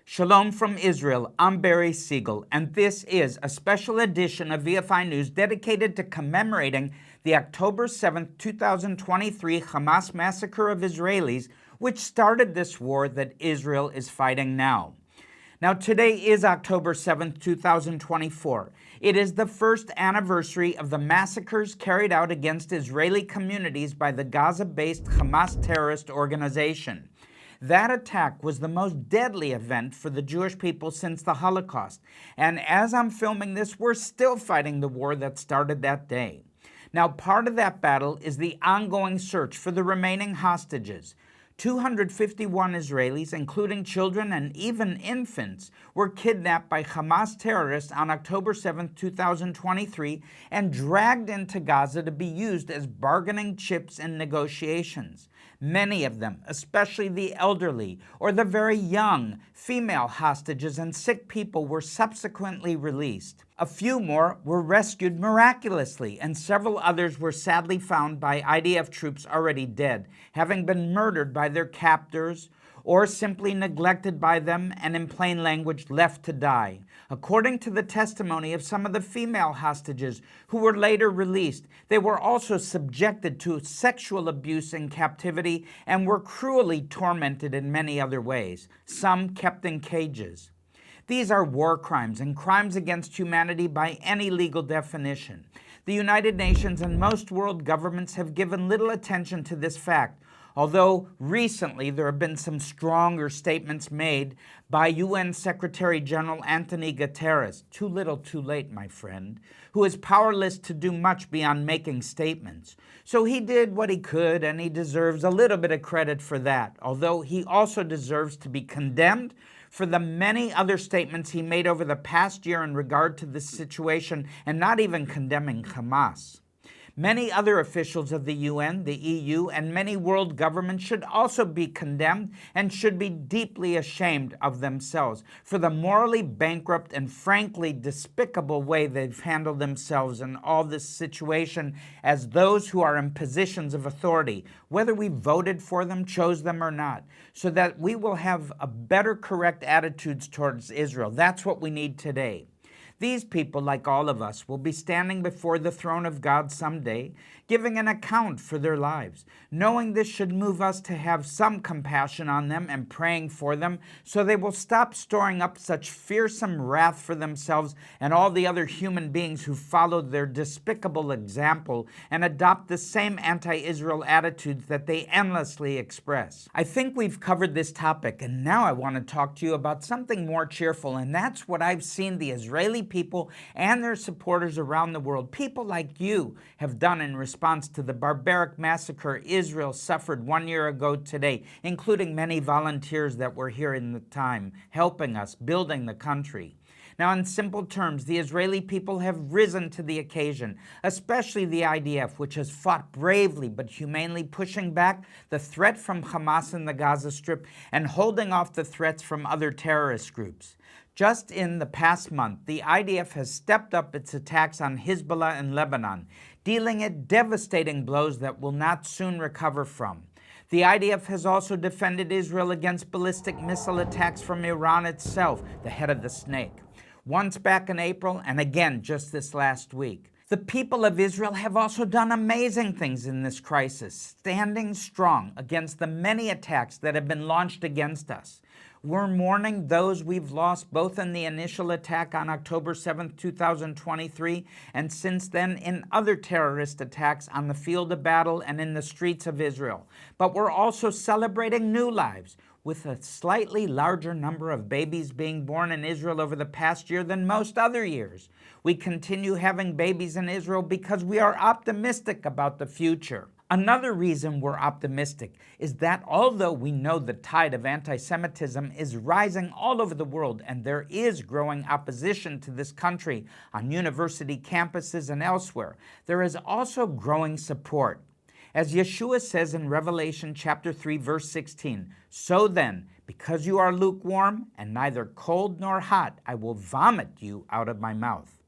Shalom from Israel, I'm Barry Segal, and this is a special edition of VFI News dedicated to commemorating the October 7, 2023 Hamas massacre of Israelis, which started this war that Israel is fighting now. Now, today is October 7, 2024. It is the first anniversary of the massacres carried out against Israeli communities by the Gaza-based Hamas terrorist organization. That attack was the most deadly event for the Jewish people since the Holocaust. And as I'm filming this, we're still fighting the war that started that day. Now, part of that battle is the ongoing search for the remaining hostages. 251 Israelis, including children and even infants, were kidnapped by Hamas terrorists on October 7, 2023, and dragged into Gaza to be used as bargaining chips in negotiations. Many of them, especially the elderly or the very young, female hostages and sick people, were subsequently released. A few more were rescued miraculously, and several others were sadly found by IDF troops already dead, having been murdered by their captors or simply neglected by them and in plain language left to die. According to the testimony of some of the female hostages who were later released, they were also subjected to sexual abuse in captivity and were cruelly tormented in many other ways, some kept in cages. These are war crimes and crimes against humanity by any legal definition. The United Nations and most world governments have given little attention to this fact, although recently there have been some stronger statements made by UN Secretary General Anthony Guterres, too little too late, my friend, who is powerless to do much beyond making statements. So he did what he could, and he deserves a little bit of credit for that, although he also deserves to be condemned for the many other statements he made over the past year in regard to this situation, and not even condemning Hamas. Many other officials of the UN, the EU, and many world governments should also be condemned and should be deeply ashamed of themselves for the morally bankrupt and frankly despicable way they've handled themselves in all this situation as those who are in positions of authority, whether we voted for them, chose them or not, so that we will have a better correct attitudes towards Israel. That's what we need today. These people, like all of us, will be standing before the throne of God someday, giving an account for their lives. Knowing this should move us to have some compassion on them and praying for them so they will stop storing up such fearsome wrath for themselves and all the other human beings who followed their despicable example and adopt the same anti-Israel attitudes that they endlessly express. I think we've covered this topic, and now I want to talk to you about something more cheerful, and that's what I've seen the Israeli people and their supporters around the world, people like you, have done in response to the barbaric massacre Israel suffered 1 year ago today, including many volunteers that were here in the time, helping us, building the country. Now, in simple terms, the Israeli people have risen to the occasion, especially the IDF, which has fought bravely but humanely, pushing back the threat from Hamas in the Gaza Strip and holding off the threats from other terrorist groups. Just in the past month, the IDF has stepped up its attacks on Hezbollah in Lebanon, dealing it devastating blows that will not soon recover from. The IDF has also defended Israel against ballistic missile attacks from Iran itself, the head of the snake, once back in April and again just this last week. The people of Israel have also done amazing things in this crisis, standing strong against the many attacks that have been launched against us. We're mourning those we've lost both in the initial attack on October 7, 2023, and since then in other terrorist attacks on the field of battle and in the streets of Israel. But we're also celebrating new lives, with a slightly larger number of babies being born in Israel over the past year than most other years. We continue having babies in Israel because we are optimistic about the future. Another reason we're optimistic is that although we know the tide of anti-Semitism is rising all over the world and there is growing opposition to this country on university campuses and elsewhere, there is also growing support. As Yeshua says in Revelation chapter 3, verse 16, "So then, because you are lukewarm and neither cold nor hot, I will vomit you out of my mouth."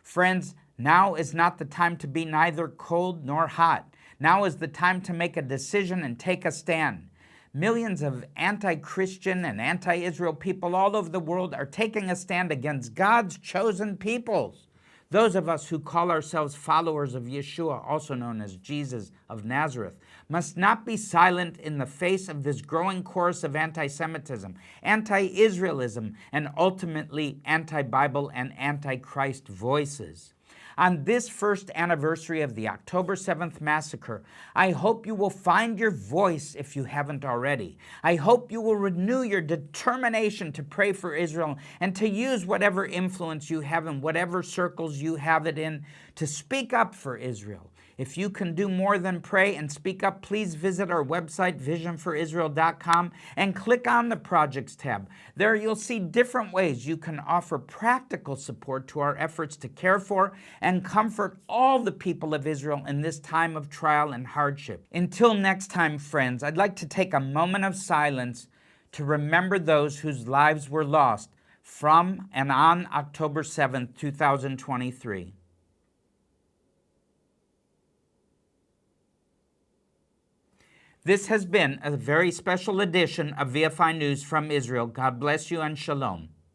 Friends, now is not the time to be neither cold nor hot. Now is the time to make a decision and take a stand. Millions of anti-Christian and anti-Israel people all over the world are taking a stand against God's chosen peoples. Those of us who call ourselves followers of Yeshua, also known as Jesus of Nazareth, must not be silent in the face of this growing chorus of anti-Semitism, anti-Israelism, and ultimately anti-Bible and anti-Christ voices. On this first anniversary of the October 7th massacre, I hope you will find your voice if you haven't already. I hope you will renew your determination to pray for Israel and to use whatever influence you have in whatever circles you have it in to speak up for Israel. If you can do more than pray and speak up, please visit our website, visionforisrael.com, and click on the Projects tab. There you'll see different ways you can offer practical support to our efforts to care for and comfort all the people of Israel in this time of trial and hardship. Until next time, friends, I'd like to take a moment of silence to remember those whose lives were lost from and on October 7th, 2023. This has been a very special edition of VFI News from Israel. God bless you and shalom.